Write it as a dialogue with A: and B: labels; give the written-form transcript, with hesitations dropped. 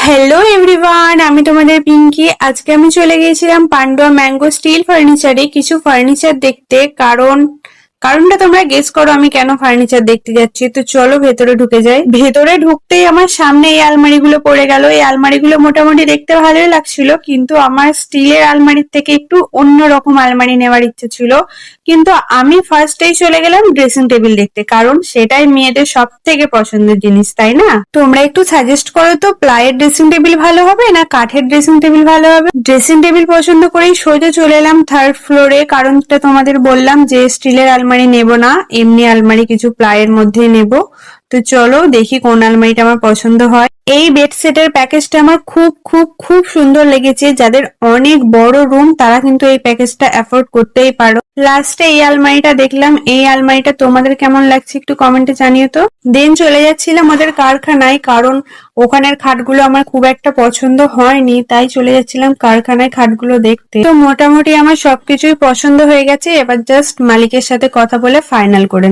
A: Hello everyone, আমি তোমাদের পিঙ্কি। আজকে আমি চলে গিয়েছিলাম পান্ডুয়া ম্যাঙ্গো স্টিল ফার্নিচারে কিছু ফার্নিচার দেখতে। কারণটা তোমরা গেস করো আমি কেন ফার্নিচার দেখতে যাচ্ছি। তো চলো ভেতরে ঢুকে যাই। ভেতরে ঢুকতেই আমার সামনে এই আলমারিগুলো পড়ে গেল। এই আলমারিগুলো মোটামুটি দেখতে ভালোই লাগছিল, কিন্তু আমার স্টিলের আলমারির থেকে একটু অন্য রকম আলমারি নেওয়ার ইচ্ছে ছিল। কিন্তু আমি ফার্স্টেই চলে গেলাম ড্রেসিং টেবিল দেখতে, কারণ সেটাই মেয়েদের সব থেকে পছন্দের জিনিস, তাই না? তোমরা একটু সাজেস্ট করো তো, প্লাইয়ের ড্রেসিং টেবিল ভালো হবে না কাঠের ড্রেসিং টেবিল ভালো হবে? ড্রেসিং টেবিল পছন্দ করেই সোজা চলে এলাম থার্ড ফ্লোরে, কারণটা তোমাদের বললাম যে স্টিলের আলমারি নেব না, এমনি আলমারি কিছু প্লাইয়ের মধ্যে নেব। তো চলো দেখি কোন আলমারিটা আমার পছন্দ হয়। এই বেড সেটের প্যাকেজটা আমার খুব খুব খুব সুন্দর লেগেছে। যাদের অনেক বড় রুম তারা কিন্তু এই প্যাকেজটা অ্যাফোর্ড করতেই পারো। লাস্টে এই আলমারিটা দেখলাম, এই আলমারিটা তোমাদের কেমন লাগছে একটু কমেন্টে জানিও তো। দেন চলে যাচ্ছিলাম ওদের কারখানায়, কারণ ওখানের খাটগুলো আমার খুব একটা পছন্দ হয়নি, তাই চলে যাচ্ছিলাম কারখানায় খাটগুলো দেখতে। তো মোটামুটি আমার সবকিছুই পছন্দ হয়ে গেছে, এবার জাস্ট মালিকের সাথে কথা বলে ফাইনাল করে